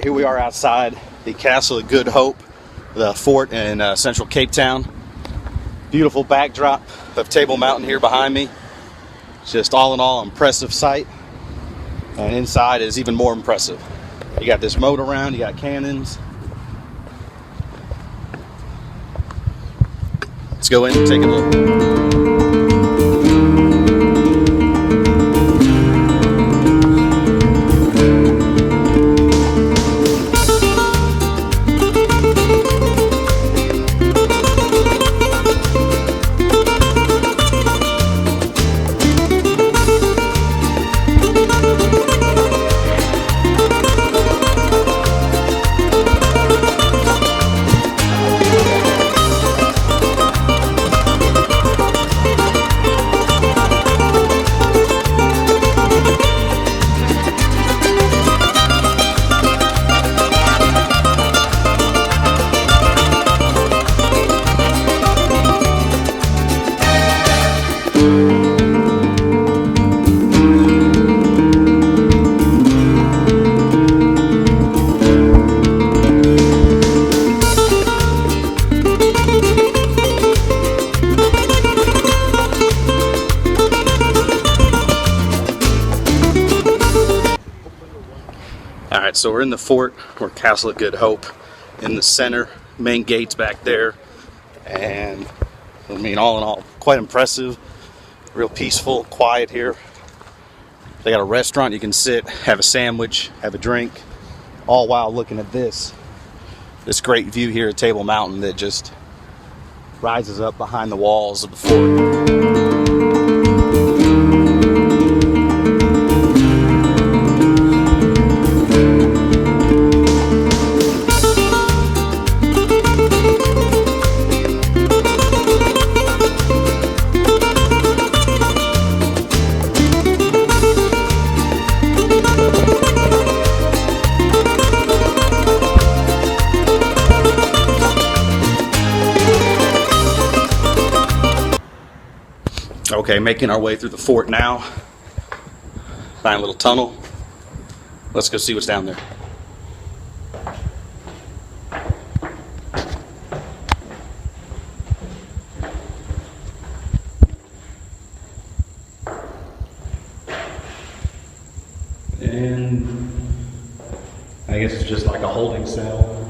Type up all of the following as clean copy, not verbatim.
Alright, here we are outside the Castle of Good Hope, the fort in central Cape Town. Beautiful backdrop of Table Mountain here behind me. Just all in all, impressive sight. And inside is even more impressive. You got this moat around, you got cannons. Let's go in and take a look. Alright, so we're in the fort, or Castle of Good Hope, in the center, main gates back there, and I mean, all in all, quite impressive, real peaceful, quiet here. They got a restaurant, you can sit, have a sandwich, have a drink, all while looking at this great view here at Table Mountain that just rises up behind the walls of the fort. Okay, making our way through the fort now. Find a little tunnel. Let's go see what's down there. And I guess it's just like a holding cell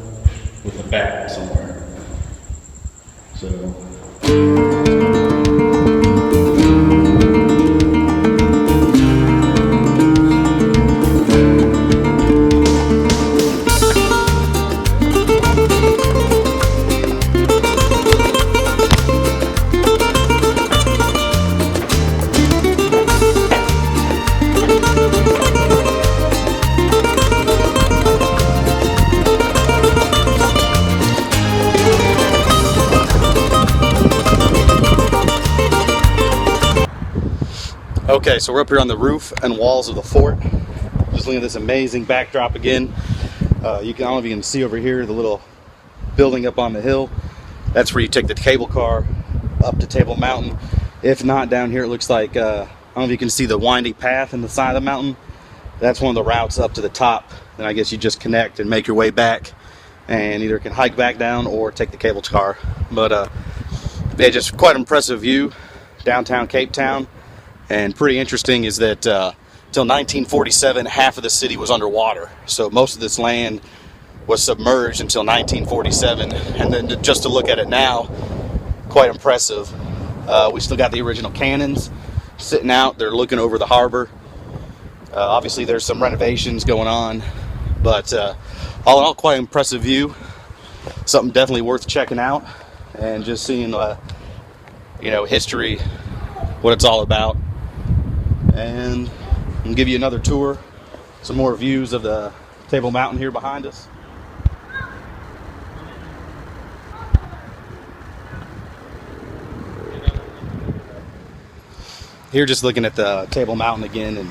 with a back somewhere. So okay, so we're up here on the roof and walls of the fort. Just looking at this amazing backdrop again. I don't know if you can see over here the little building up on the hill. That's where you take the cable car up to Table Mountain. If not, down here it looks like, I don't know if you can see the winding path in the side of the mountain. That's one of the routes up to the top. Then I guess you just connect and make your way back and either can hike back down or take the cable car. But yeah, just quite an impressive view. Downtown Cape Town. And pretty interesting is that till 1947, half of the city was underwater. So most of this land was submerged until 1947. And then just to look at it now, quite impressive. We still got the original cannons sitting out. They're looking over the harbor. Obviously, there's some renovations going on. But all in all, quite an impressive view. Something definitely worth checking out. And just seeing, history, what it's all about. And I'll give you another tour, some more views of the Table Mountain here behind us. Here, just looking at the Table Mountain again, and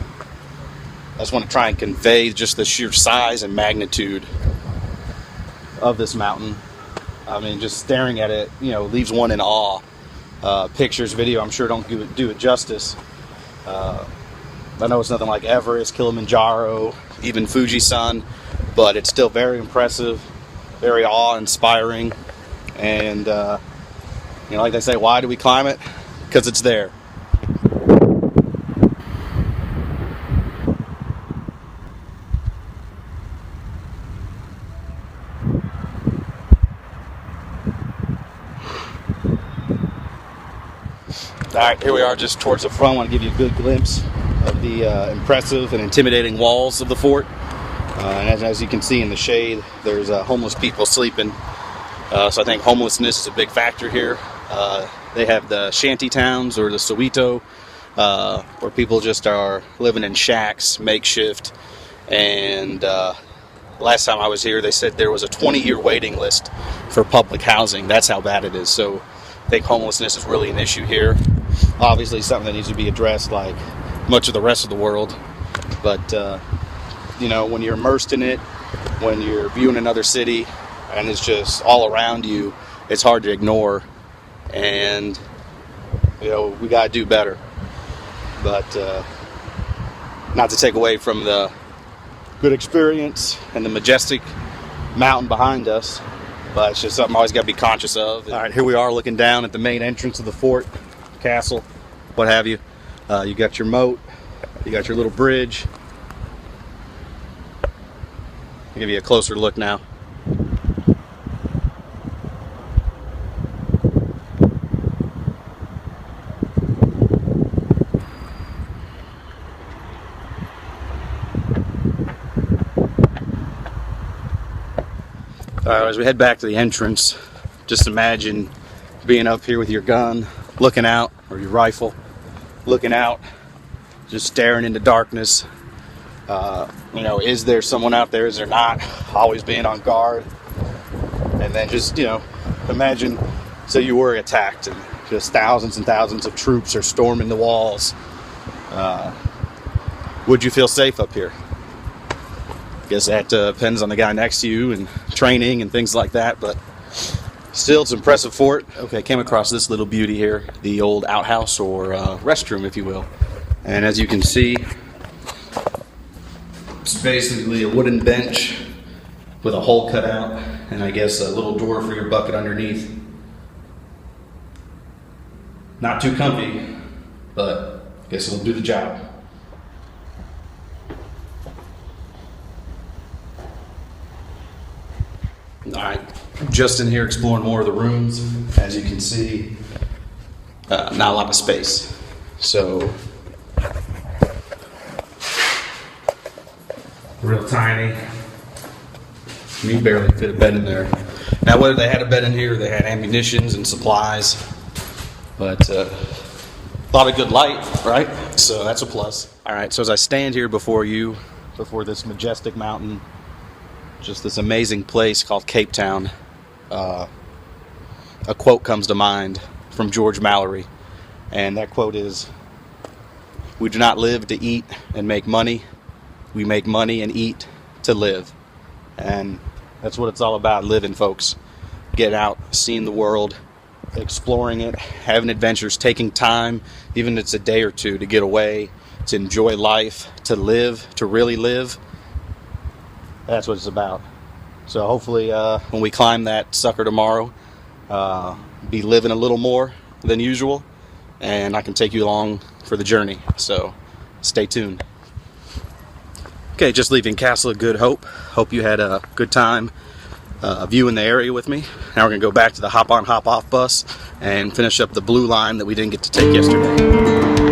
I just want to try and convey just the sheer size and magnitude of this mountain. I mean, just staring at it, leaves one in awe. Pictures, video, I'm sure don't do it justice. I know it's nothing like Everest, Kilimanjaro, even Fuji-san. but it's still very impressive, very awe-inspiring. And like they say, why do we climb it? Because it's there. Alright, here we are just towards the front. I want to give you a good glimpse of the impressive and intimidating walls of the fort. And as you can see in the shade, there's homeless people sleeping. So I think homelessness is a big factor here. They have the shanty towns or the Soweto, where people just are living in shacks, makeshift. And last time I was here, they said there was a 20-year waiting list for public housing. That's how bad it is. So I think homelessness is really an issue here. Obviously something that needs to be addressed like much of the rest of the world. But, when you're immersed in it, when you're viewing another city, and it's just all around you, it's hard to ignore. And, we got to do better. But not to take away from the good experience and the majestic mountain behind us, but it's just something I always got to be conscious of. All right, here we are looking down at the main entrance of the fort, castle, what have you. You got your moat, you got your little bridge. I'll give you a closer look now. As we head back to the entrance, just imagine being up here with your gun, looking out, or your rifle, looking out, just staring into darkness. Is there someone out there? Is there not? Always being on guard. And then just, imagine, say you were attacked and just thousands and thousands of troops are storming the walls. Would you feel safe up here? I guess that depends on the guy next to you and training and things like that, but still, it's an impressive fort. Okay, I came across this little beauty here, the old outhouse or restroom, if you will. And as you can see, it's basically a wooden bench with a hole cut out and I guess a little door for your bucket underneath. Not too comfy, but I guess it'll do the job. Alright, just in here exploring more of the rooms. As you can see, not a lot of space. So, real tiny. You barely fit a bed in there. Now, whether they had a bed in here, they had ammunitions and supplies. But a lot of good light, right? So that's a plus. Alright, so as I stand here before you, before this majestic mountain, just this amazing place called Cape Town, a quote comes to mind from George Mallory, and that quote is, "We do not live to eat and make money, we make money and eat to live." And that's what it's all about, living, folks. Getting out, seeing the world, exploring it, having adventures, taking time, even if it's a day or two, to get away, to enjoy life, to live, to really live. That's what it's about. So hopefully when we climb that sucker tomorrow, be living a little more than usual, and I can take you along for the journey. So stay tuned. Okay, just leaving Castle of Good Hope. Hope you had a good time viewing the area with me. Now we're going to go back to the hop-on, hop-off bus and finish up the blue line that we didn't get to take yesterday.